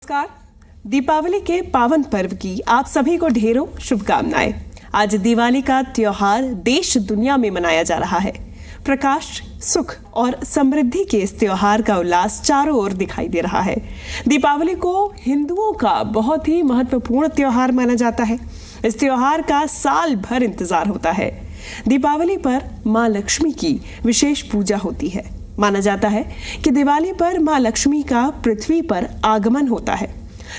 नमस्कार। दीपावली के पावन पर्व की आप सभी को ढेरों शुभकामनाएं। आज दिवाली का त्योहार देश दुनिया में मनाया जा रहा है। प्रकाश, सुख और समृद्धि के इस त्योहार का उल्लास चारों ओर दिखाई दे रहा है। दीपावली को हिंदुओं का बहुत ही महत्वपूर्ण त्योहार माना जाता है। इस त्योहार का साल भर इंतजार होता है। दीपावली पर मां लक्ष्मी की विशेष पूजा होती है। माना जाता है कि दिवाली पर मां लक्ष्मी का पृथ्वी पर आगमन होता है।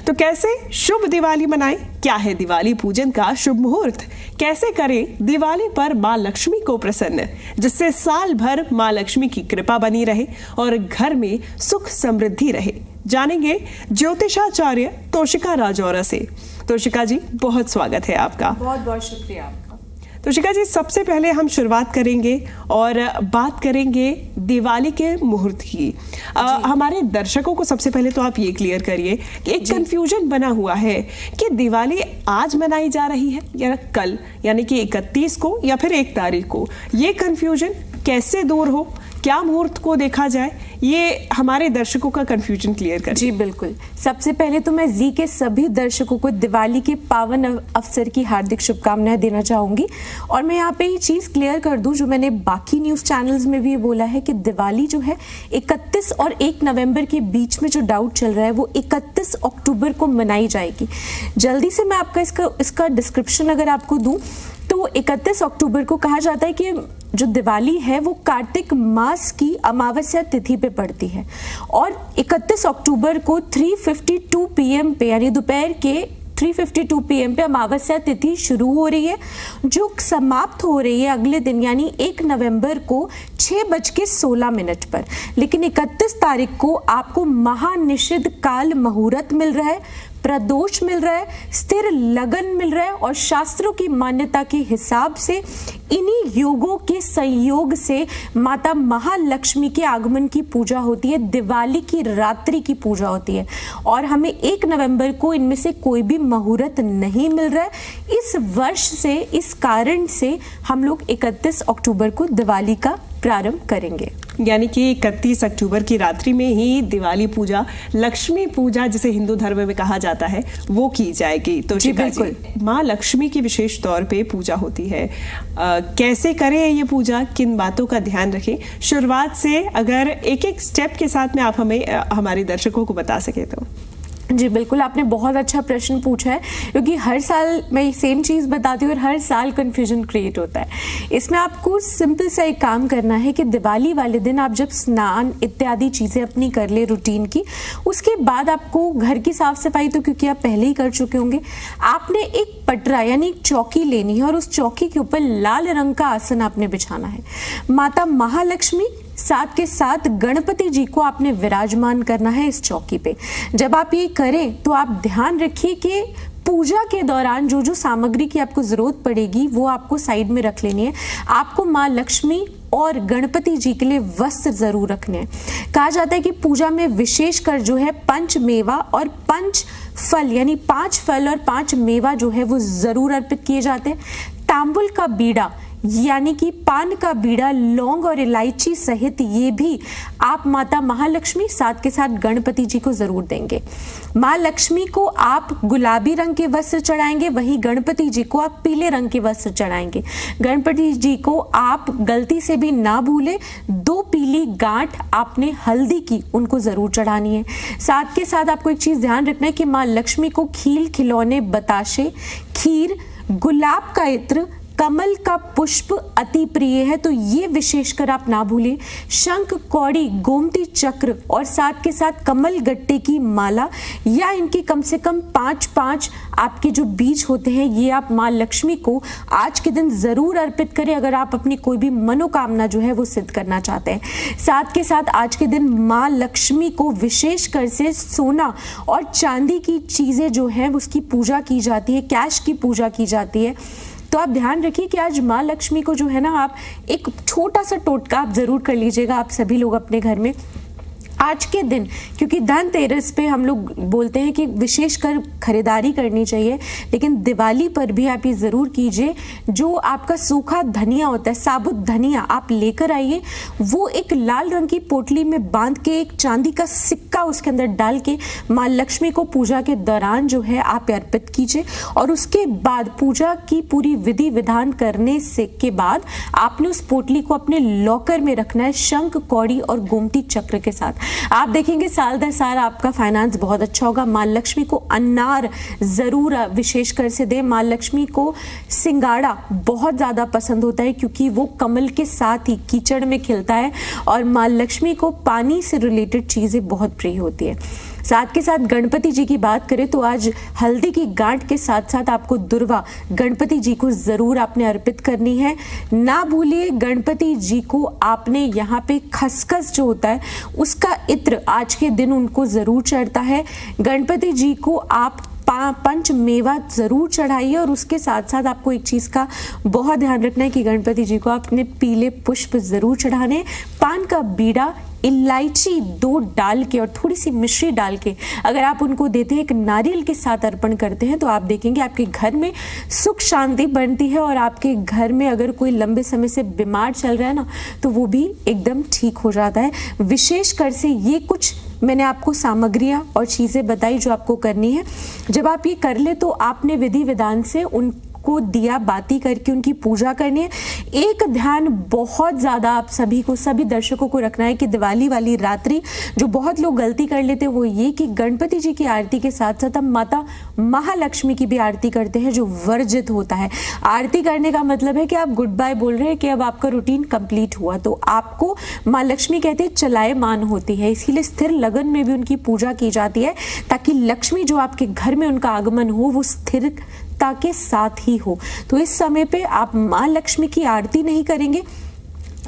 तो कैसे शुभ दिवाली मनाएं? क्या है दिवाली पूजन का शुभ मुहूर्त? कैसे करें दिवाली पर मां लक्ष्मी को प्रसन्न, जिससे साल भर मां लक्ष्मी की कृपा बनी रहे और घर में सुख समृद्धि रहे? जानेंगे ज्योतिषाचार्य तोशिका राजौरा से। तोशिका जी, बहुत स्वागत है आपका। बहुत बहुत शुक्रिया आपका। तोशिका जी, सबसे पहले हम शुरुआत करेंगे और बात करेंगे दिवाली के मुहूर्त की। हमारे दर्शकों को सबसे पहले तो आप ये क्लियर करिए कि एक कंफ्यूजन बना हुआ है कि दिवाली आज मनाई जा रही है या कल, यानी कि 31 को या फिर 1 तारीख को। ये कंफ्यूजन कैसे दूर हो, क्या मुहूर्त को देखा जाए, ये हमारे दर्शकों का कंफ्यूजन क्लियर कर। जी बिल्कुल। सबसे पहले तो मैं जी के सभी दर्शकों को दिवाली के पावन अवसर की हार्दिक शुभकामनाएं देना चाहूंगी। और मैं यहाँ पे ये चीज़ क्लियर कर दूं जो मैंने बाकी न्यूज़ चैनल्स में भी बोला है कि दिवाली जो है 31 और 1 नवंबर के बीच में जो डाउट चल रहा है वो 31 अक्टूबर को मनाई जाएगी। जल्दी से मैं आपका इसका डिस्क्रिप्शन अगर आपको दूं तो 31 अक्टूबर को कहा जाता है कि जो दिवाली है वो कार्तिक मास की अमावस्या तिथि पे पड़ती है और 31 अक्टूबर को 3:52 PM पे, यानी दोपहर के 3:52 PM पे अमावस्या तिथि शुरू हो रही है, जो समाप्त हो रही है अगले दिन यानी 1 नवंबर को 6:16 पर। लेकिन 31 तारीख को आपको महानिषिद्ध काल मुहूर्त मिल रहा है, प्रदोष मिल रहा है, स्थिर लगन मिल रहा है और शास्त्रों की मान्यता के हिसाब से इन्हीं योगों के संयोग से माता महालक्ष्मी के आगमन की पूजा होती है, दिवाली की रात्रि की पूजा होती है। और हमें 1 नवंबर को इनमें से कोई भी मुहूर्त नहीं मिल रहा है। इस वर्ष से, इस कारण से हम लोग 31 अक्टूबर को दिवाली का प्रारंभ करेंगे। यानी कि 31 अक्टूबर की रात्रि में ही दिवाली पूजा, लक्ष्मी पूजा जिसे हिंदू धर्म में कहा जाता है, वो की जाएगी। तो जी बिल्कुल। माँ लक्ष्मी की विशेष तौर पे पूजा होती है। कैसे करें ये पूजा, किन बातों का ध्यान रखें? शुरुआत से अगर एक एक स्टेप के साथ में आप हमें हमारे दर्शकों को बता सके तो। जी बिल्कुल, आपने बहुत अच्छा प्रश्न पूछा है क्योंकि हर साल मैं सेम चीज़ बताती हूँ और हर साल कन्फ्यूजन क्रिएट होता है। इसमें आपको सिंपल सा एक काम करना है कि दिवाली वाले दिन आप जब स्नान इत्यादि चीज़ें अपनी कर ले रूटीन की, उसके बाद आपको घर की साफ सफाई तो क्योंकि आप पहले ही कर चुके होंगे, आपने एक पटरा यानी एक चौकी लेनी है और उस चौकी के ऊपर लाल रंग का आसन आपने बिछाना है। माता महालक्ष्मी साथ के साथ गणपति जी को आपने विराजमान करना है इस चौकी पे। जब आप ये करें तो आप ध्यान रखिए कि पूजा के दौरान जो जो सामग्री की आपको जरूरत पड़ेगी वो आपको साइड में रख लेनी है। आपको माँ लक्ष्मी और गणपति जी के लिए वस्त्र जरूर रखने हैं। कहा जाता है कि पूजा में विशेषकर जो है पंच मेवा और पंच फल यानी 5 फल और 5 मेवा जो है वो जरूर अर्पित किए जाते हैं। तांबुल का बीड़ा यानी कि पान का बीड़ा, लौंग और इलायची सहित ये भी आप माता महालक्ष्मी साथ के साथ गणपति जी को जरूर देंगे। माँ लक्ष्मी को आप गुलाबी रंग के वस्त्र चढ़ाएंगे, वहीं गणपति जी को आप पीले रंग के वस्त्र चढ़ाएंगे। गणपति जी को आप गलती से भी ना भूले 2 पीली गांठ आपने हल्दी की उनको जरूर चढ़ानी है। साथ के साथ आपको एक चीज ध्यान रखना है कि माँ लक्ष्मी को खील, खिलौने, बताशे, खीर, गुलाब का इत्र, कमल का पुष्प अति प्रिय है, तो ये विशेषकर आप ना भूलें। शंख, कौड़ी, गोमती चक्र और साथ के साथ कमल गट्टे की माला या इनके कम से कम 5-5 आपके जो बीज होते हैं, ये आप माँ लक्ष्मी को आज के दिन जरूर अर्पित करें अगर आप अपनी कोई भी मनोकामना जो है वो सिद्ध करना चाहते हैं। साथ के साथ आज के दिन माँ लक्ष्मी को विशेषकर से सोना और चांदी की चीजें जो है उसकी पूजा की जाती है, कैश की पूजा की जाती है। तो आप ध्यान रखिए कि आज माँ लक्ष्मी को जो है ना, आप एक छोटा सा टोटका आप जरूर कर लीजिएगा। आप सभी लोग अपने घर में आज के दिन, क्योंकि धनतेरस पे हम लोग बोलते हैं कि विशेषकर खरीदारी करनी चाहिए, लेकिन दिवाली पर भी आप ये ज़रूर कीजिए, जो आपका सूखा धनिया होता है, साबुत धनिया आप लेकर आइए, वो एक लाल रंग की पोटली में बांध के एक चांदी का सिक्का उसके अंदर डाल के माँ लक्ष्मी को पूजा के दौरान जो है आप अर्पित कीजिए। और उसके बाद पूजा की पूरी विधि विधान करने से के बाद आपने उस पोटली को अपने लॉकर में रखना है, शंख, कौड़ी और गोमती चक्र के साथ। आप देखेंगे साल दर साल आपका फाइनेंस बहुत अच्छा होगा। माँ लक्ष्मी को अनार जरूर विशेषकर से दें। माँ लक्ष्मी को सिंगाड़ा बहुत ज्यादा पसंद होता है क्योंकि वो कमल के साथ ही कीचड़ में खिलता है, और माँ लक्ष्मी को पानी से रिलेटेड चीजें बहुत प्रिय होती है। साथ के साथ गणपति जी की बात करें तो आज हल्दी की गांठ के साथ साथ आपको दुर्वा गणपति जी को जरूर आपने अर्पित करनी है। ना भूलिए गणपति जी को आपने यहाँ पे खसखस जो होता है उसका इत्र आज के दिन उनको जरूर चढ़ता है। गणपति जी को आप पंच मेवा जरूर चढ़ाइए, और उसके साथ साथ आपको एक चीज का बहुत ध्यान रखना है कि गणपति जी को आपने पीले पुष्प जरूर चढ़ाने। पान का बीड़ा, इलायची 2 डाल के और थोड़ी सी मिश्री डाल के अगर आप उनको देते हैं, एक नारियल के साथ अर्पण करते हैं, तो आप देखेंगे आपके घर में सुख शांति बनती है, और आपके घर में अगर कोई लंबे समय से बीमार चल रहा है ना, तो वो भी एकदम ठीक हो जाता है। विशेषकर से ये कुछ मैंने आपको सामग्रियां और चीजें बताई जो आपको करनी है। जब आप ये कर ले तो आपने विधि विधान से उनको दिया बाती करके उनकी पूजा करनी है। एक ध्यान बहुत ज्यादा आप सभी को, सभी दर्शकों को रखना है कि दिवाली वाली रात्रि जो बहुत लोग गलती कर लेते हैं वो ये कि गणपति जी की आरती के साथ साथ हम माता महालक्ष्मी की भी आरती करते हैं, जो वर्जित होता है। आरती करने का मतलब है कि आप गुड बाय बोल रहे हैं कि अब आपका रूटीन कंप्लीट हुआ, तो आपको माँ लक्ष्मी कहते हैं चलायमान होती है, इसीलिए स्थिर लगन में भी उनकी पूजा की जाती है ताकि लक्ष्मी जो आपके घर में उनका आगमन हो वो स्थिरता के साथ ही हो। तो इस समय पे आप माँ लक्ष्मी की आरती नहीं करेंगे,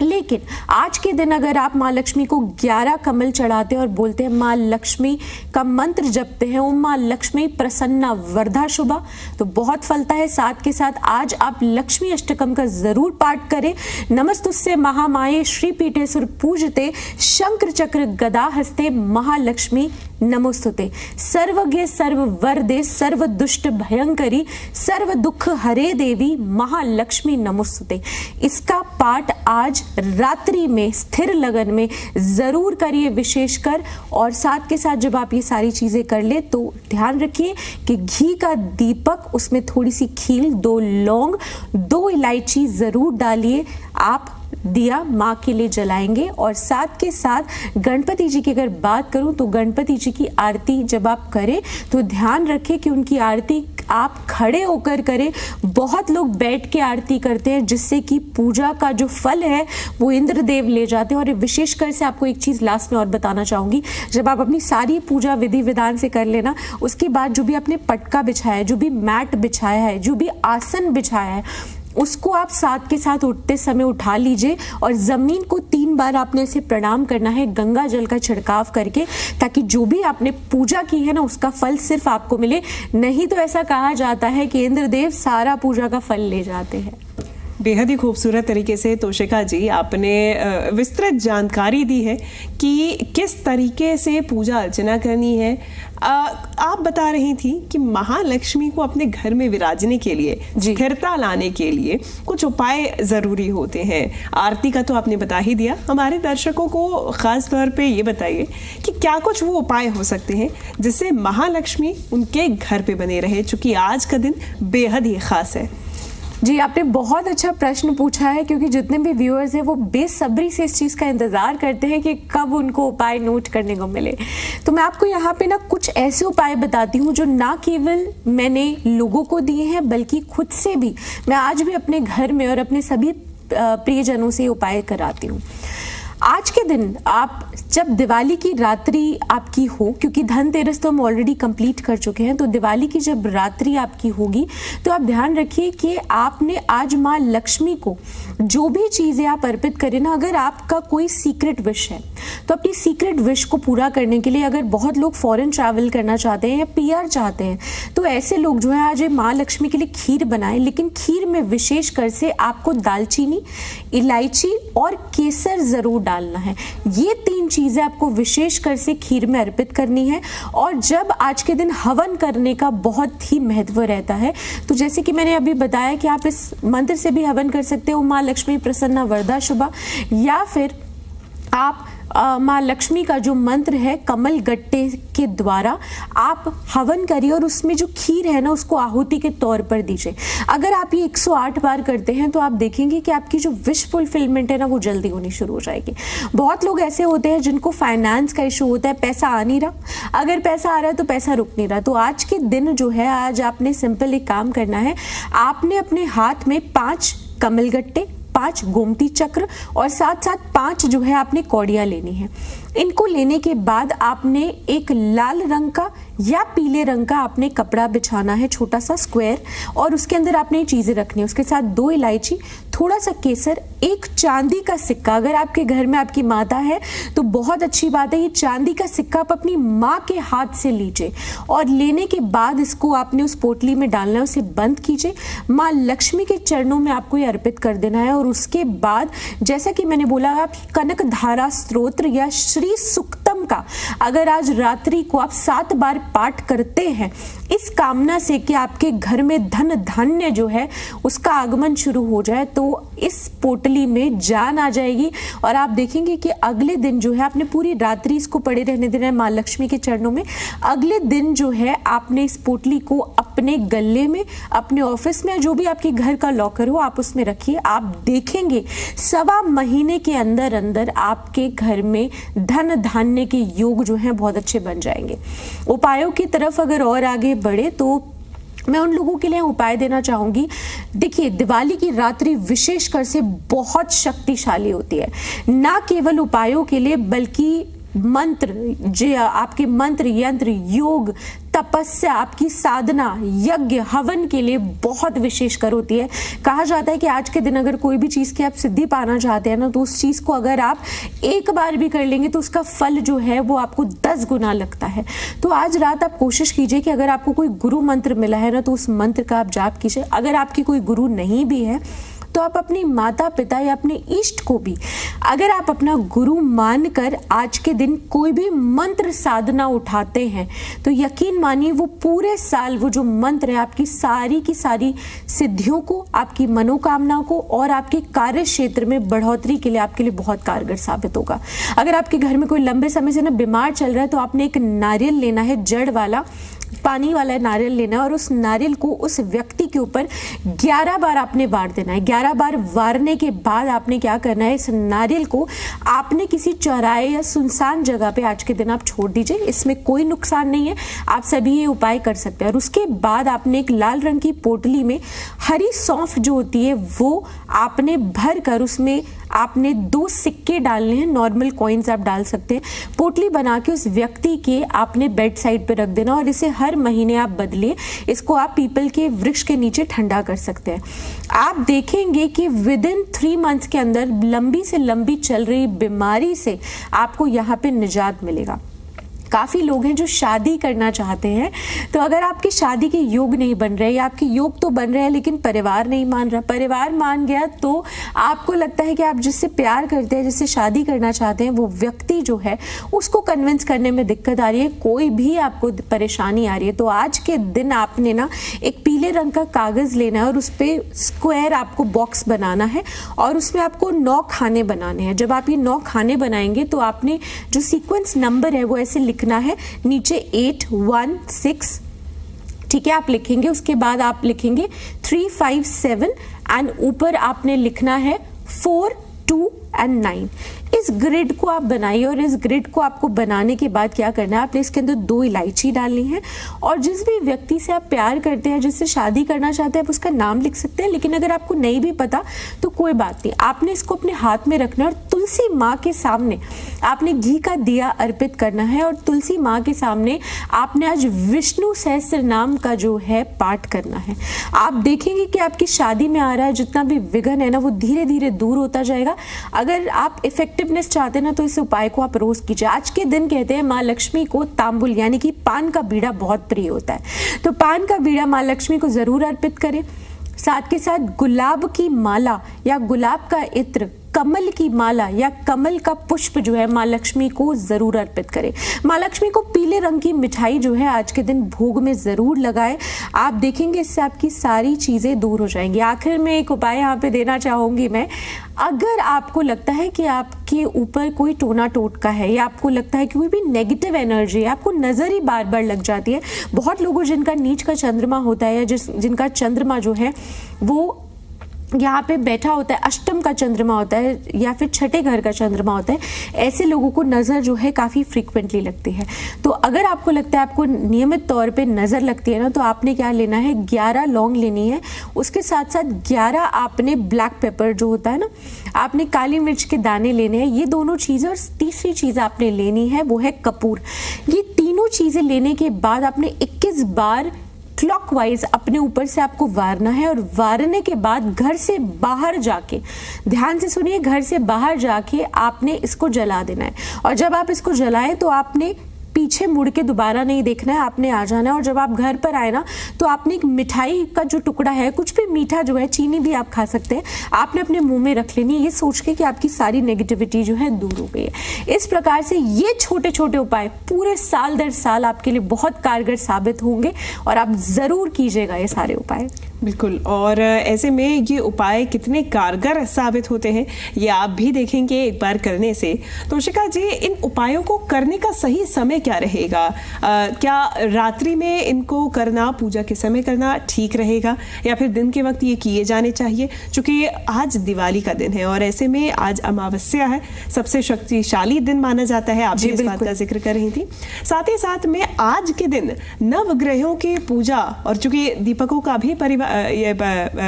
लेकिन आज के दिन अगर आप माँ लक्ष्मी को 11 कमल चढ़ाते हैं और बोलते हैं माँ लक्ष्मी का मंत्र जपते हैं, ओम माँ लक्ष्मी प्रसन्ना वरदा शुभा, तो बहुत फलता है। साथ के साथ आज आप लक्ष्मी अष्टकम का जरूर पाठ करें। नमस्तुस्से महामाये श्रीपीठे सुर पूजते शंकर चक्र गदा हस्ते महालक्ष्मी नमोस्तुते। सर्वज्ञ सर्व वरदे सर्व दुष्ट भयंकरी सर्व दुख हरे देवी महालक्ष्मी नमोस्तुते। इसका पाठ आज रात्रि में स्थिर लगन में जरूर करिए विशेषकर। और साथ के साथ जब आप ये सारी चीजें कर ले तो ध्यान रखिए कि घी का दीपक, उसमें थोड़ी सी खील, 2 लौंग, 2 इलायची जरूर डालिए। आप दिया माँ के लिए जलाएंगे। और साथ के साथ गणपति जी की अगर बात करूं तो गणपति जी की आरती जब आप करें तो ध्यान रखें कि उनकी आरती आप खड़े होकर करें। बहुत लोग बैठ के आरती करते हैं जिससे कि पूजा का जो फल है वो इंद्रदेव ले जाते हैं। और विशेषकर से आपको एक चीज लास्ट में और बताना चाहूंगी, जब आप अपनी सारी पूजा विधि विधान से कर लेना, उसके बाद जो भी आपने पटका बिछाया है, जो भी मैट बिछाया है, जो भी आसन बिछाया है, उसको आप साथ के साथ उठते समय उठा लीजिए और जमीन को 3 बार आपने ऐसे प्रणाम करना है गंगा जल का छिड़काव करके, ताकि जो भी आपने पूजा की है ना उसका फल सिर्फ आपको मिले। नहीं तो ऐसा कहा जाता है कि इंद्रदेव सारा पूजा का फल ले जाते हैं। बेहद ही खूबसूरत तरीके से तोशिका जी आपने विस्तृत जानकारी दी है कि किस तरीके से पूजा अर्चना करनी है। आप बता रही थी कि महालक्ष्मी को अपने घर में विराजने के लिए, स्थिरता लाने के लिए कुछ उपाय जरूरी होते हैं। आरती का तो आपने बता ही दिया, हमारे दर्शकों को खास तौर पे ये बताइए कि क्या कुछ वो उपाय हो सकते हैं जिससे महालक्ष्मी उनके घर पे बने रहे, चूंकि आज का दिन बेहद ही खास है। जी, आपने बहुत अच्छा प्रश्न पूछा है, क्योंकि जितने भी व्यूअर्स हैं वो बेसब्री से इस चीज़ का इंतज़ार करते हैं कि कब उनको उपाय नोट करने को मिले। तो मैं आपको यहाँ पे ना कुछ ऐसे उपाय बताती हूँ जो ना केवल मैंने लोगों को दिए हैं बल्कि खुद से भी मैं आज भी अपने घर में और अपने सभी प्रियजनों से उपाय कराती हूँ। आज के दिन आप जब दिवाली की रात्रि आपकी हो, क्योंकि धनतेरस तो हम ऑलरेडी कंप्लीट कर चुके हैं, तो दिवाली की जब रात्रि आपकी होगी तो आप ध्यान रखिए कि आपने आज माँ लक्ष्मी को जो भी चीज़ें आप अर्पित करें ना, अगर आपका कोई सीक्रेट विश है तो अपनी सीक्रेट विश को पूरा करने के लिए, अगर बहुत लोग फॉरेन ट्रैवल करना चाहते हैं या PR चाहते हैं, तो ऐसे लोग जो है आज माँ लक्ष्मी के लिए खीर बनाएं। लेकिन खीर में विशेषकर से आपको दालचीनी, इलायची और केसर जरूर डालना है। ये 3 चीजें आपको विशेष कर से खीर में अर्पित करनी है। और जब आज के दिन हवन करने का बहुत ही महत्व रहता है, तो जैसे कि मैंने अभी बताया कि आप इस मंत्र से भी हवन कर सकते हो, माँ लक्ष्मी प्रसन्ना वरदा शुभा, या फिर आप माँ लक्ष्मी का जो मंत्र है कमल गट्टे के द्वारा आप हवन करिए और उसमें जो खीर है ना उसको आहुति के तौर पर दीजिए। अगर आप ये 108 बार करते हैं तो आप देखेंगे कि आपकी जो विश फुलफिलमेंट है ना वो जल्दी होनी शुरू हो जाएगी। बहुत लोग ऐसे होते हैं जिनको फाइनेंस का इशू होता है, पैसा आ नहीं रहा, अगर पैसा आ रहा है तो पैसा रुक नहीं रहा। तो आज के दिन जो है, आज आपने सिंपल एक काम करना है, आपने अपने हाथ में 5 कमलगट्टे, 5 गोमती चक्र और साथ साथ 5 जो है आपने कौड़ियाँ लेनी है। इनको लेने के बाद आपने एक लाल रंग का या पीले रंग का आपने कपड़ा बिछाना है, छोटा सा स्क्वायर, और उसके अंदर आपने ये चीजें रखनी है। उसके साथ 2 इलायची, थोड़ा सा केसर, एक चांदी का सिक्का। अगर आपके घर में आपकी माता है तो बहुत अच्छी बात है, ये चांदी का सिक्का आप अपनी माँ के हाथ से लीजिए और लेने के बाद इसको आपने उस पोटली में डालना है, उसे बंद कीजिए, माँ लक्ष्मी के चरणों में आपको ये अर्पित कर देना है। और उसके बाद जैसा कि मैंने बोला, आप कनक धारा स्तोत्र या श्री सुक्तम का अगर आज रात्रि को आप 7 बार पाठ करते हैं, इस कामना से कि आपके घर में धन धान्य जो है उसका आगमन शुरू हो जाए, तो इस पोटली में जान आ जाएगी और आप देखेंगे कि अगले दिन जो है, आपने पूरी रात्रि इसको पड़े रहने देना है माँ लक्ष्मी के चरणों में। अगले दिन जो है आपने इस पोटली को अपने गले में, अपने ऑफिस में, जो भी आपके घर का लॉकर हो आप उसमें रखिए। आप देखेंगे 1.25 महीने के अंदर अंदर आपके घर में धन धान्य के योग जो हैं बहुत अच्छे बन जाएंगे। उपायों की तरफ अगर और आगे बढ़े तो मैं उन लोगों के लिए उपाय देना चाहूंगी। देखिए, दिवाली की रात्रि विशेषकर से बहुत शक्तिशाली होती है, ना केवल उपायों के लिए बल्कि मंत्र, जो आपके मंत्र यंत्र, योग, तपस्या, आपकी साधना, यज्ञ, हवन के लिए बहुत विशेषकर होती है। कहा जाता है कि आज के दिन अगर कोई भी चीज की आप सिद्धि पाना चाहते हैं ना, तो उस चीज को अगर आप एक बार भी कर लेंगे तो उसका फल जो है वो आपको 10 गुना लगता है। तो आज रात आप कोशिश कीजिए कि अगर आपको कोई गुरु मंत्र मिला है ना तो उस मंत्र का आप जाप कीजिए। अगर आपकी कोई गुरु नहीं भी है तो आप अपनी माता पिता या अपने इष्ट को भी अगर आप अपना गुरु मानकर आज के दिन कोई भी मंत्र साधना उठाते हैं तो यकीन मानिए वो पूरे साल वो जो मंत्र है आपकी सारी की सारी सिद्धियों को, आपकी मनोकामनाओं को और आपके कार्य क्षेत्र में बढ़ोतरी के लिए आपके लिए बहुत कारगर साबित होगा। अगर आपके घर में कोई लंबे समय से ना बीमार चल रहा है तो आपने एक नारियल लेना है, जड़ वाला, पानी वाला नारियल लेना है और उस नारियल को उस व्यक्ति के ऊपर 11 बार आपने वार देना है। 11 बार वारने के बाद आपने क्या करना है, इस नारियल को आपने किसी चौराहे या सुनसान जगह पे आज के दिन आप छोड़ दीजिए। इसमें कोई नुकसान नहीं है, आप सभी ये उपाय कर सकते हैं। और उसके बाद आपने एक लाल रंग की पोटली में हरी सौंफ जो होती है वो आपने भर कर उसमें आपने 2 सिक्के डालने हैं, नॉर्मल कॉइन्स आप डाल सकते हैं। पोटली बना के उस व्यक्ति के आपने बेड साइड पे रख देना और इसे हर महीने आप बदलिए। इसको आप पीपल के वृक्ष के नीचे ठंडा कर सकते हैं। आप देखेंगे कि विद इन 3 मंथ्स के अंदर लंबी से लंबी चल रही बीमारी से आपको यहाँ पे निजात मिलेगा। काफ़ी लोग हैं जो शादी करना चाहते हैं, तो अगर आपकी शादी के योग नहीं बन रहे या आपके योग तो बन रहे हैं लेकिन परिवार नहीं मान रहा, परिवार मान गया तो आपको लगता है कि आप जिससे प्यार करते हैं, जिससे शादी करना चाहते हैं, वो व्यक्ति जो है उसको कन्विंस करने में दिक्कत आ रही है, कोई भी आपको परेशानी आ रही है, तो आज के दिन आपने ना एक पीले रंग का कागज़ लेना है और उस पर स्क्वायर आपको बॉक्स बनाना है और उसमें आपको 9 खाने बनाने हैं। जब आप ये 9 खाने बनाएंगे तो आपने जो सीक्वेंस नंबर है वो ऐसे लिखना है, नीचे 8 1 6, ठीक है, आप लिखेंगे। उसके बाद आप लिखेंगे 3 5 7 एंड ऊपर आपने लिखना है 4 2 एंड 9। इस ग्रिड को आप बनाइए और इस ग्रिड को आपको बनाने के बाद क्या करना है, आपने इसके अंदर 2 इलायची डालनी है और जिस भी व्यक्ति से आप प्यार करते हैं, जिससे शादी करना चाहते हैं, आप उसका नाम लिख सकते हैं। लेकिन अगर आपको नहीं भी पता तो कोई बात नहीं, आपने इसको अपने हाथ में रखना है और तुलसी माँ के सामने आपने घी का दिया अर्पित करना है और तुलसी माँ के सामने आपने आज विष्णु सहस्त्र नाम का जो है पाठ करना है। आप देखेंगे कि आपकी शादी में आ रहा है जितना भी विघ्न है ना वो धीरे धीरे दूर होता जाएगा। अगर आप इफेक्टिवनेस चाहते हैं ना तो इस उपाय को आप रोज कीजिए। आज के दिन कहते हैं माँ लक्ष्मी को तांबुल यानी कि पान का बीड़ा बहुत प्रिय होता है, तो पान का बीड़ा माँ लक्ष्मी को जरूर अर्पित करें। साथ के साथ गुलाब की माला या गुलाब का इत्र कमल की माला या कमल का पुष्प जो है माँ लक्ष्मी को जरूर अर्पित करें। माँ लक्ष्मी को पीले रंग की मिठाई जो है आज के दिन भोग में जरूर लगाएं। आप देखेंगे इससे आपकी सारी चीजें दूर हो जाएंगी। आखिर में एक उपाय यहाँ पे देना चाहूंगी मैं, अगर आपको लगता है कि आपके ऊपर कोई टोना टोटका है या आपको लगता है कि कोई भी नेगेटिव एनर्जी है, आपको नजर ही बार बार लग जाती है, बहुत लोगों जिनका नीच का चंद्रमा होता है या जिनका चंद्रमा जो है वो यहाँ पे बैठा होता है, अष्टम का चंद्रमा होता है या फिर छठे घर का चंद्रमा होता है, ऐसे लोगों को नज़र जो है काफ़ी फ्रीक्वेंटली लगती है। तो अगर आपको लगता है आपको नियमित तौर पे नज़र लगती है ना, तो आपने क्या लेना है, 11 लौंग लेनी है, उसके साथ साथ 11 आपने ब्लैक पेपर जो होता है ना, आपने काली मिर्च के दाने लेने हैं, ये दोनों चीज़ें, और तीसरी चीज़ आपने लेनी है वो है कपूर। ये तीनों चीज़ें लेने के बाद आपने 21 बार क्लॉकवाइज अपने ऊपर से आपको वारना है, और वारने के बाद घर से बाहर जाके, ध्यान से सुनिए, घर से बाहर जाके आपने इसको जला देना है। और जब आप इसको जलाएं तो आपने पीछे मुड़ के दोबारा नहीं देखना है, आपने आ जाना है। और जब आप घर पर आए ना, तो आपने एक मिठाई का जो टुकड़ा है, कुछ भी मीठा जो है, चीनी भी आप खा सकते हैं, आपने अपने मुंह में रख लेनी है, ये सोच के कि आपकी सारी नेगेटिविटी जो है दूर हो गई है। इस प्रकार से ये छोटे छोटे उपाय पूरे साल दर साल आपके लिए बहुत कारगर साबित होंगे, और आप जरूर कीजिएगा ये सारे उपाय। बिल्कुल। और ऐसे में ये उपाय कितने कारगर साबित होते हैं ये आप भी देखेंगे एक बार करने से। तो शिखा जी, इन उपायों को करने का सही समय क्या रहेगा? क्या रात्रि में इनको करना, पूजा के समय करना ठीक रहेगा, या फिर दिन के वक्त ये किए जाने चाहिए? क्योंकि आज दिवाली का दिन है और ऐसे में आज अमावस्या है, सबसे शक्तिशाली दिन माना जाता है, आप भी इस बात का जिक्र कर रही थी। साथ ही साथ में आज के दिन नवग्रहों की पूजा, और चूंकि दीपकों का भी ये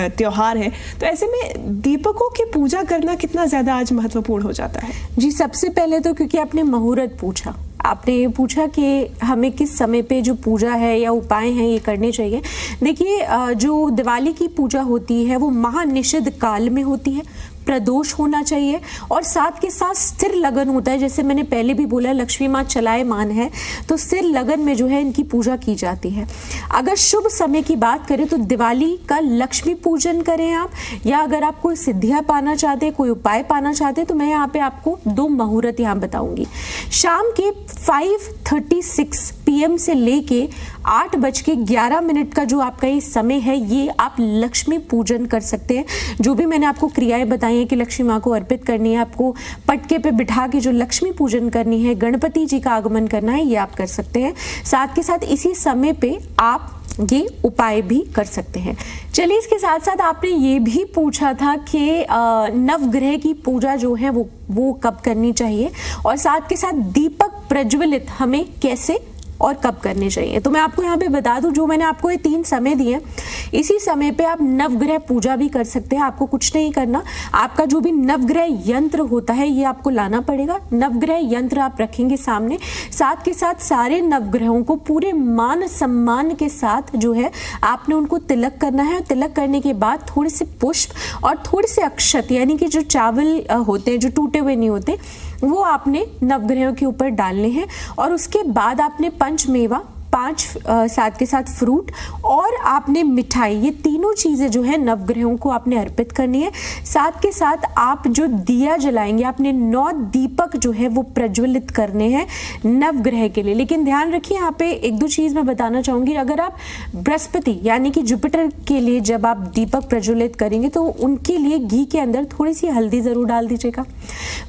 त्योहार है, तो ऐसे में दीपकों की पूजा करना कितना ज्यादा आज महत्वपूर्ण हो जाता है? जी, सबसे पहले तो क्योंकि आपने मुहूर्त पूछा, आपने ये पूछा कि हमें किस समय पे जो पूजा है या उपाय हैं ये करने चाहिए। देखिए, जो दिवाली की पूजा होती है वो महानिषिद्ध काल में होती है, प्रदोष होना चाहिए, और साथ के साथ स्थिर लगन होता है। जैसे मैंने पहले भी बोला, लक्ष्मी माँ चलायमान है, तो स्थिर लगन में जो है इनकी पूजा की जाती है। अगर शुभ समय की बात करें तो दिवाली का लक्ष्मी पूजन करें आप, या अगर आप कोई सिद्धियां पाना चाहते हैं, कोई उपाय पाना चाहते हैं, तो मैं यहाँ पे आपको 2 मुहूर्त यहाँ बताऊंगी। शाम के 5:36 PM से लेके 8:11 का जो आपका ये समय है, ये आप लक्ष्मी पूजन कर सकते हैं। जो भी मैंने आपको क्रियाएं बताई है कि लक्ष्मी माँ को अर्पित करनी है, आपको पटके पे बिठा के जो लक्ष्मी पूजन करनी है, गणपति जी का आगमन करना है, ये आप कर सकते हैं। साथ के साथ इसी समय पे आप ये उपाय भी कर सकते हैं। चलिए, इसके साथ साथ आपने ये भी पूछा था कि नवग्रह की पूजा जो है वो कब करनी चाहिए, और साथ के साथ दीपक प्रज्वलित हमें कैसे और कब करने चाहिए। तो मैं आपको यहाँ पे बता दूं, जो मैंने आपको ये 3 समय दिए, इसी समय पे आप नवग्रह पूजा भी कर सकते हैं। आपको कुछ नहीं करना, आपका जो भी नवग्रह यंत्र होता है ये आपको लाना पड़ेगा। नवग्रह यंत्र आप रखेंगे सामने, साथ के साथ सारे नवग्रहों को पूरे मान सम्मान के साथ जो है आपने उनको तिलक करना है। तिलक करने के बाद थोड़े से पुष्प और थोड़े से अक्षत, यानी कि जो चावल होते हैं, जो टूटे हुए नहीं होते, वो आपने नवग्रहों के ऊपर डालने हैं। और उसके बाद आपने पंचमेवा, 5 साथ के साथ फ्रूट और आपने मिठाई, ये तीनों चीजें जो है नवग्रहों को आपने अर्पित करनी है। साथ के साथ आप जो दिया जलाएंगे, आपने 9 दीपक जो है वो प्रज्वलित करने हैं नवग्रह के लिए। लेकिन ध्यान रखिए, यहाँ पे 1-2 चीज मैं बताना चाहूंगी। अगर आप बृहस्पति यानी कि जुपिटर के लिए जब आप दीपक प्रज्वलित करेंगे तो उनके लिए घी के अंदर थोड़ी सी हल्दी जरूर डाल दीजिएगा।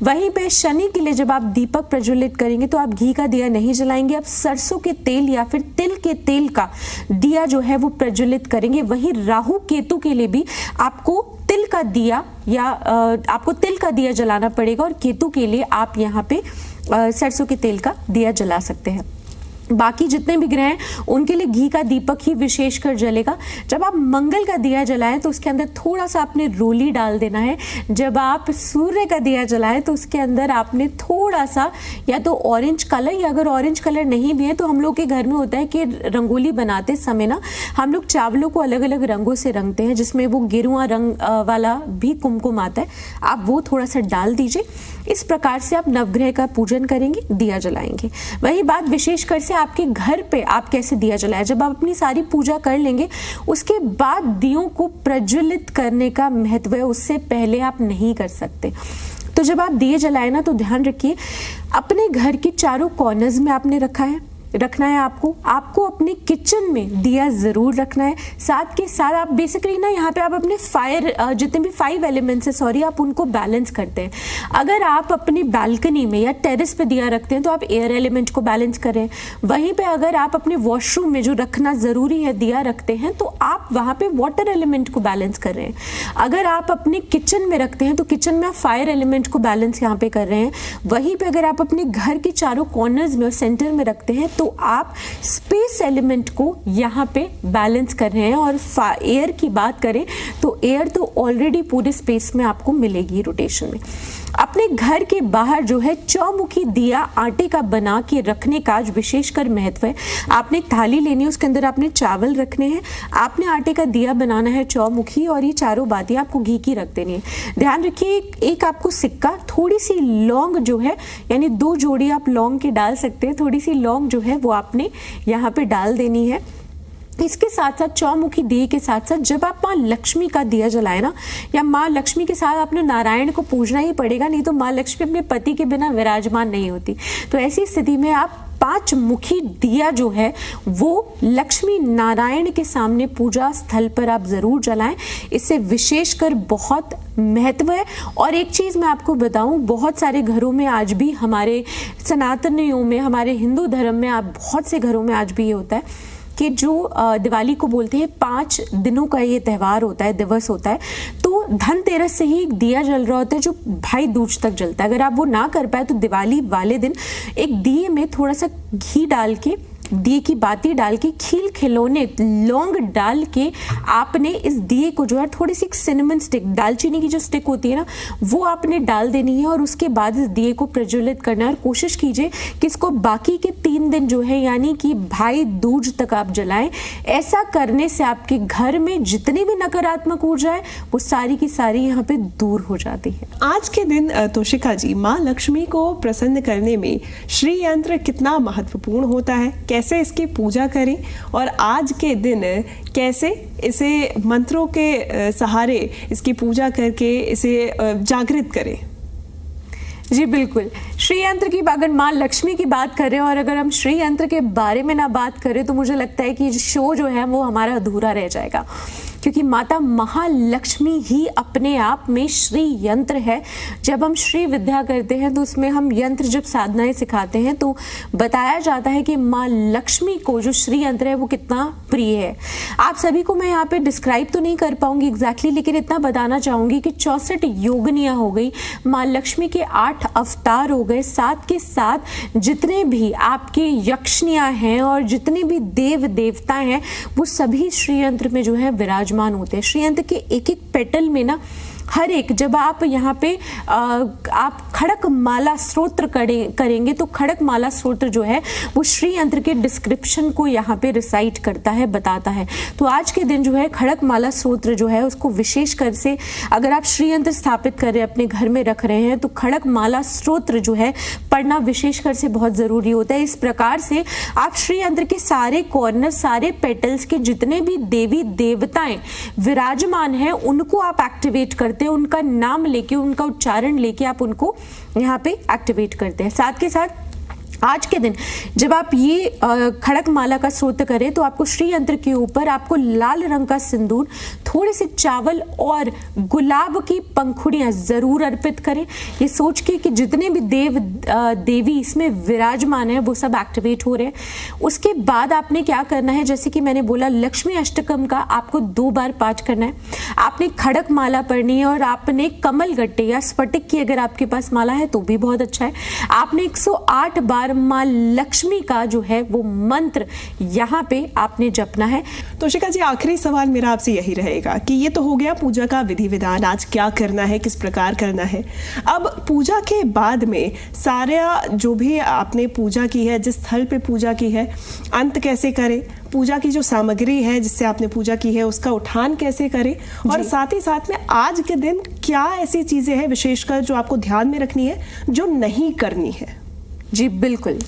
वहीं पे शनि के लिए जब आप दीपक प्रज्वलित करेंगे तो आप घी का दिया नहीं जलाएंगे, आप सरसों के तेल या फिर तिल के तेल का दिया जो है वो प्रज्वलित करेंगे। वहीं राहु केतु के लिए भी आपको तिल का दिया या आपको तिल का दिया जलाना पड़ेगा, और केतु के लिए आप यहाँ पे सरसों के तेल का दिया जला सकते हैं। बाकी जितने भी ग्रह हैं उनके लिए घी का दीपक ही विशेषकर जलेगा। जब आप मंगल का दिया जलाएं तो उसके अंदर थोड़ा सा आपने रोली डाल देना है। जब आप सूर्य का दिया जलाएं तो उसके अंदर आपने थोड़ा सा या तो ऑरेंज कलर, या अगर ऑरेंज कलर नहीं भी है तो हम लोग के घर में होता है कि रंगोली बनाते समय ना हम लोग चावलों को अलग अलग रंगों से रंगते हैं, जिसमें वो गेरुआ रंग वाला भी कुमकुम आता है, आप वो थोड़ा सा डाल दीजिए। इस प्रकार से आप नवग्रह का पूजन करेंगे, दिया जलाएंगे। वही बात विशेषकर से आपके घर पे आप कैसे दिया जलाए। जब आप अपनी सारी पूजा कर लेंगे उसके बाद दियों को प्रज्वलित करने का महत्व है, उससे पहले आप नहीं कर सकते। तो जब आप दिए जलाए ना, तो ध्यान रखिए अपने घर के चारों कॉर्नर्स में आपने रखना है आपको अपने किचन में दिया जरूर रखना है। साथ के साथ आप बेसिकली ना यहाँ पे आप अपने फायर जितने भी 5 एलिमेंट्स है आप उनको बैलेंस करते हैं। अगर आप अपनी बालकनी में या टेरेस पे दिया रखते हैं तो आप एयर एलिमेंट को बैलेंस कर रहे हैं। वहीं पे अगर आप अपने वॉशरूम में जो रखना जरूरी है दिया रखते हैं तो आप वहां पे वाटर एलिमेंट को बैलेंस कर रहे हैं। अगर आप अपने किचन में रखते हैं तो किचन में आप फायर एलिमेंट को बैलेंस यहाँ पे कर रहे हैं। वहीं पे अगर आप अपने घर के चारों कॉर्नर्स में और सेंटर में रखते हैं तो आप स्पेस एलिमेंट को यहाँ पे बैलेंस कर रहे हैं। और एयर की बात करें तो एयर तो ऑलरेडी पूरे स्पेस में आपको मिलेगी रोटेशन में। अपने घर के बाहर जो है चौमुखी दिया आटे का बना के रखने का आज विशेषकर महत्व है। आपने एक थाली लेनी है, उसके अंदर आपने चावल रखने हैं, आपने आटे का दिया बनाना है चौमुखी, और ये चारों बातें आपको घी की रख देनी है। ध्यान रखिए एक आपको सिक्का, थोड़ी सी लौंग जो है, यानी 2 जोड़ी आप लौंग के डाल सकते हैं, थोड़ी सी लौंग जो है वो आपने यहाँ पे डाल देनी है। इसके साथ साथ चौमुखी दिए के साथ साथ जब आप माँ लक्ष्मी का दिया जलाए ना, या माँ लक्ष्मी के साथ आपने नारायण को पूजना ही पड़ेगा, नहीं तो माँ लक्ष्मी अपने पति के बिना विराजमान नहीं होती। तो ऐसी स्थिति में आप 5 मुखी दिया जो है वो लक्ष्मी नारायण के सामने पूजा स्थल पर आप जरूर जलाएं। इससे विशेषकर बहुत महत्व है। और एक चीज मैं आपको बताऊं, बहुत सारे घरों में आज भी, हमारे सनातनियों में, हमारे हिंदू धर्म में, आप बहुत से घरों में आज भी ये होता है कि जो दिवाली को बोलते हैं 5 दिनों का ये त्यौहार होता है, दिवस होता है, तो धनतेरस से ही एक दिया जल रहा होता है जो भाई दूज तक जलता है। अगर आप वो ना कर पाए तो दिवाली वाले दिन एक दिए में थोड़ा सा घी डाल के, दिए की बाती डाल के, खील खिलौने लौंग डाल के आपने इस दिए को जो है थोड़ी सी सिनेमन स्टिक, दालचीनी की जो स्टिक होती है ना, वो आपने डाल देनी है और उसके बाद इस दिए को प्रज्वलित करना है। और कोशिश कीजिए कि इसको बाकी के 3 दिन जो है यानी कि भाई दूज तक आप जलाएं। ऐसा करने से आपके घर में जितनी भी नकारात्मक ऊर्जा है वो सारी की सारी यहाँ पे दूर हो जाती है। आज के दिन तोशिका जी, माँ लक्ष्मी को प्रसन्न करने में श्री यंत्र कितना महत्वपूर्ण होता है, कैसे इसकी पूजा करें और आज के दिन कैसे इसे मंत्रों के सहारे इसकी पूजा करके इसे जागृत करें? जी बिल्कुल, श्री यंत्र की, अगर माँ लक्ष्मी की बात करें और अगर हम श्री यंत्र के बारे में ना बात करें तो मुझे लगता है कि शो जो है वो हमारा अधूरा रह जाएगा, क्योंकि माता महालक्ष्मी ही अपने आप में श्री यंत्र है। जब हम श्री विद्या करते हैं तो उसमें हम यंत्र जब साधनाएं सिखाते हैं तो बताया जाता है कि माँ लक्ष्मी को जो श्री यंत्र है वो कितना प्रिय है। आप सभी को मैं यहाँ पे डिस्क्राइब तो नहीं कर पाऊंगी एग्जैक्टली, लेकिन इतना बताना चाहूंगी कि 64 योगिनियां हो गई, माँ लक्ष्मी के 8 अवतार हो गए, साथ के साथ जितने भी आपके यक्षियां हैं और जितने भी देव देवता हैं वो सभी श्री यंत्र में जो है विराजमान होते हैं। श्री यंत्र के एक एक पेटल में ना, हर एक, जब आप यहाँ पे आप खड़क माला स्तोत्र करेंगे तो खड़क माला स्तोत्र जो है वो श्री यंत्र के डिस्क्रिप्शन को यहाँ पे रिसाइट करता है, बताता है। तो आज के दिन जो है खड़क माला स्तोत्र जो है उसको विशेषकर से, अगर आप श्री यंत्र स्थापित कर रहे हैं, अपने घर में रख रहे हैं, तो खड़क माला स्तोत्र जो है पढ़ना विशेषकर से बहुत जरूरी होता है। इस प्रकार से आप श्री यंत्र के सारे कॉर्नर, सारे पेटल्स के जितने भी देवी देवताएं विराजमान हैं उनको आप एक्टिवेट करते हैं, उनका नाम लेके, उनका उच्चारण लेके आप उनको यहाँ पे एक्टिवेट करते हैं। साथ के साथ आज के दिन जब आप ये खड़क माला का स्तोत्र करें तो आपको श्री यंत्र के ऊपर आपको लाल रंग का सिंदूर, थोड़े से चावल और गुलाब की पंखुड़ियां जरूर अर्पित करें। ये सोच के कि जितने भी देव देवी इसमें विराजमान है वो सब एक्टिवेट हो रहे हैं। उसके बाद आपने क्या करना है, जैसे कि मैंने बोला, लक्ष्मी अष्टकम का आपको 2 बार पाठ करना है। आपने खड़क माला पढ़नी है और आपने कमल गट्टे या स्फटिक की अगर आपके पास माला है तो भी बहुत अच्छा है। आपने 108 बार माँ लक्ष्मी का जो है वो मंत्र यहाँ पे आपने जपना है। तोशिका जी, आखिरी सवाल मेरा आपसे यही रहेगा कि ये तो हो गया पूजा का विधि विधान, आज क्या करना है, किस प्रकार करना है। अब पूजा के बाद में सारा जो भी आपने पूजा की है, जिस स्थल पे पूजा की है, अंत कैसे करें, पूजा की जो सामग्री है जिससे आपने पूजा की है उसका उठान कैसे करें, और साथ ही साथ में आज के दिन क्या ऐसी चीजें हैं विशेषकर जो आपको ध्यान में रखनी है, जो नहीं करनी है? जी बिल्कुल,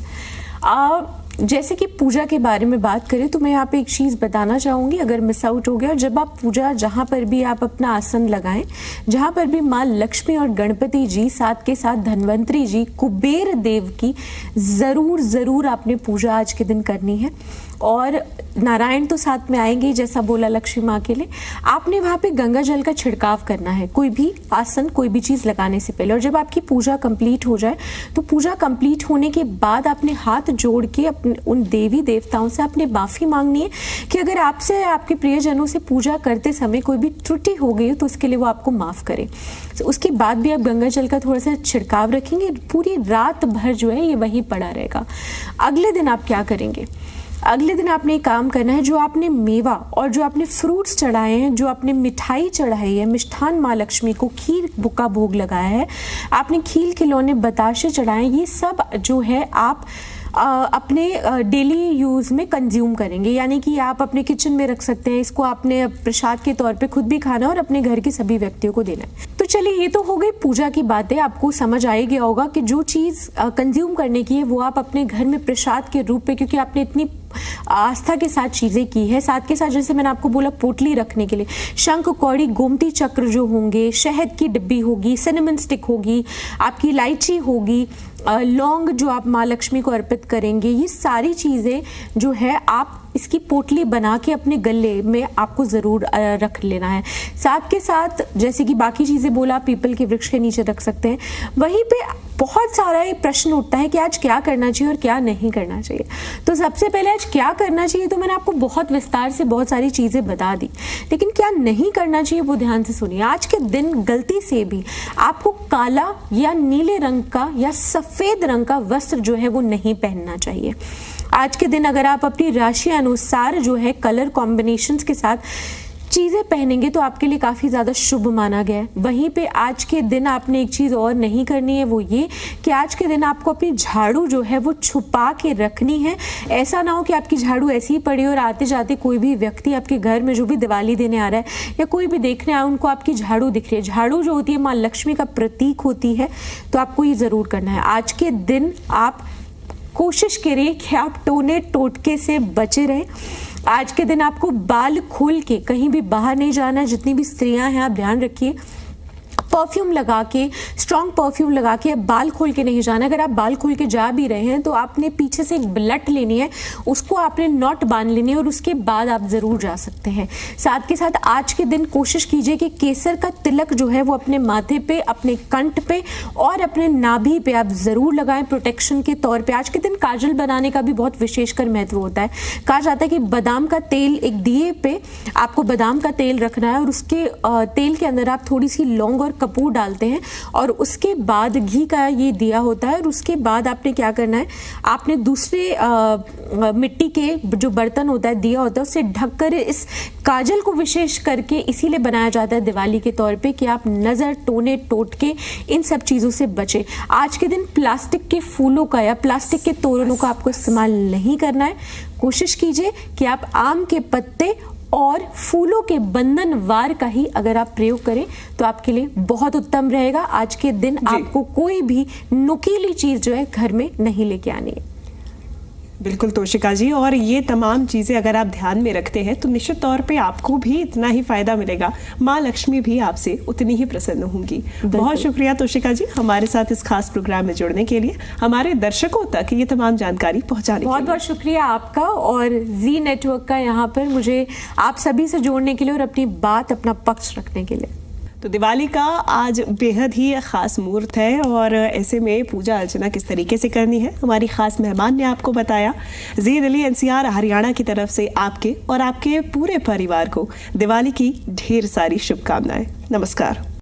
जैसे कि पूजा के बारे में बात करें तो मैं यहाँ पे एक चीज़ बताना चाहूँगी, अगर मिस आउट हो गया, जब आप पूजा जहाँ पर भी आप अपना आसन लगाएं, जहाँ पर भी माँ लक्ष्मी और गणपति जी, साथ के साथ धन्वंतरी जी, कुबेर देव की ज़रूर आपने पूजा आज के दिन करनी है। और नारायण तो साथ में आएंगे जैसा बोला लक्ष्मी माँ के लिए। आपने वहाँ पे गंगा जल का छिड़काव करना है कोई भी आसन, कोई भी चीज़ लगाने से पहले। और जब आपकी पूजा कंप्लीट हो जाए तो पूजा कंप्लीट होने के बाद आपने हाथ जोड़ के अपने उन देवी देवताओं से आपने माफ़ी मांगनी है कि अगर आपसे आपके प्रियजनों से पूजा करते समय कोई भी त्रुटि हो गई तो उसके लिए वो आपको माफ़ करें। तो उसके बाद भी आप गंगा जल का थोड़ा सा छिड़काव रखेंगे, पूरी रात भर जो है ये वहीं पड़ा रहेगा। अगले दिन आप क्या करेंगे? अगले दिन आपने एक काम करना है, जो आपने मेवा और जो आपने फ्रूट्स चढ़ाए हैं, जो आपने मिठाई चढ़ाई है, मिष्ठान माँ लक्ष्मी को खीर का भोग लगाया है, आपने खील खिलौने बताशे चढ़ाए हैं, ये सब जो है आप अपने डेली यूज़ में कंज्यूम करेंगे। यानी कि आप अपने किचन में रख सकते हैं, इसको आपने प्रसाद के तौर पे खुद भी खाना और अपने घर के सभी व्यक्तियों को देना है। तो चलिए, ये तो हो गई पूजा की बातें। आपको समझ आ गया होगा कि जो चीज़ कंज्यूम करने की है वो आप अपने घर में प्रसाद के रूप में, क्योंकि आपने इतनी आस्था के साथ चीज़ें की है, साथ के साथ जैसे मैंने आपको बोला पोटली रखने के लिए शंख, कौड़ी, गोमती चक्र जो होंगे, शहद की डिब्बी होगी, सिनेमन स्टिक होगी, आपकी इलायची होगी, लौंग जो आप माँ लक्ष्मी को अर्पित करेंगे, ये सारी चीज़ें जो है आप इसकी पोटली बना के अपने गले में आपको ज़रूर रख लेना है। साथ के साथ जैसे कि बाकी चीज़ें बोला, पीपल के वृक्ष के नीचे रख सकते हैं। वहीं पे बहुत सारा एक प्रश्न उठता है कि आज क्या करना चाहिए और क्या नहीं करना चाहिए। तो सबसे पहले आज क्या करना चाहिए तो मैंने आपको बहुत विस्तार से बहुत सारी चीज़ें बता दी, लेकिन क्या नहीं करना चाहिए वो ध्यान से सुनिए। आज के दिन गलती से भी आपको काला या नीले रंग का या सफ़ेद रंग का वस्त्र जो है वो नहीं पहनना चाहिए। आज के दिन अगर आप अपनी राशि अनुसार जो है कलर कॉम्बिनेशंस के साथ चीज़ें पहनेंगे तो आपके लिए काफ़ी ज़्यादा शुभ माना गया है। वहीं पे आज के दिन आपने एक चीज़ और नहीं करनी है, वो ये कि आज के दिन आपको अपनी झाड़ू जो है वो छुपा के रखनी है। ऐसा ना हो कि आपकी झाड़ू ऐसी ही पड़ी और आते जाते कोई भी व्यक्ति आपके घर में जो भी दिवाली देने आ रहा है या कोई भी देखने आया, उनको आपकी झाड़ू दिख रही है। झाड़ू जो होती है माँ लक्ष्मी का प्रतीक होती है, तो आपको ये ज़रूर करना है। आज के दिन आप कोशिश करिए कि आप टोने टोटके से बचे रहें। आज के दिन आपको बाल खोल के कहीं भी बाहर नहीं जाना है। जितनी भी स्त्रियां हैं आप ध्यान रखिए, परफ्यूम लगा के, स्ट्रॉन्ग परफ्यूम लगा के बाल खोल के नहीं जाना। अगर आप बाल खोल के जा भी रहे हैं तो आपने पीछे से एक लट लेनी है, उसको आपने नॉट बांध लेनी है और उसके बाद आप ज़रूर जा सकते हैं। साथ के साथ आज के दिन कोशिश कीजिए कि केसर का तिलक जो है वो अपने माथे पे, अपने कंठ पे और अपने नाभि पे आप ज़रूर लगाएं प्रोटेक्शन के तौर पे। आज के दिन काजल बनाने का भी बहुत विशेषकर महत्व होता है। कहा जाता है कि बादाम का तेल, एक दिए पे आपको बादाम का तेल रखना है और उसके तेल के अंदर आप थोड़ी सी लौंग और कपूर डालते हैं और उसके बाद घी का ये दिया होता है। और उसके बाद आपने क्या करना है, आपने दूसरे मिट्टी के जो बर्तन होता है, दिया होता है, उससे ढककर इस काजल को विशेष करके इसीलिए बनाया जाता है दिवाली के तौर पे कि आप नज़र, टोने टोटके इन सब चीज़ों से बचें। आज के दिन प्लास्टिक के फूलों का या प्लास्टिक के तोरणों का आपको इस्तेमाल नहीं करना है। कोशिश कीजिए कि आप आम के पत्ते और फूलों के बंधन वार का ही अगर आप प्रयोग करें तो आपके लिए बहुत उत्तम रहेगा। आज के दिन आपको कोई भी नुकीली चीज जो है घर में नहीं लेके आनी है। बिल्कुल तोशिका जी, और ये तमाम चीज़ें अगर आप ध्यान में रखते हैं तो निश्चित तौर पे आपको भी इतना ही फायदा मिलेगा, माँ लक्ष्मी भी आपसे उतनी ही प्रसन्न होंगी। बहुत शुक्रिया तोशिका जी हमारे साथ इस खास प्रोग्राम में जुड़ने के लिए, हमारे दर्शकों तक ये तमाम जानकारी पहुंचाने के लिए। बहुत बहुत शुक्रिया आपका और जी नेटवर्क का यहाँ पर मुझे आप सभी से जोड़ने के लिए और अपनी बात, अपना पक्ष रखने के लिए। तो दिवाली का आज बेहद ही खास मुहूर्त है और ऐसे में पूजा अर्चना किस तरीके से करनी है हमारी खास मेहमान ने आपको बताया। जी दिल्ली एनसीआर हरियाणा की तरफ से आपके और आपके पूरे परिवार को दिवाली की ढेर सारी शुभकामनाएं। नमस्कार।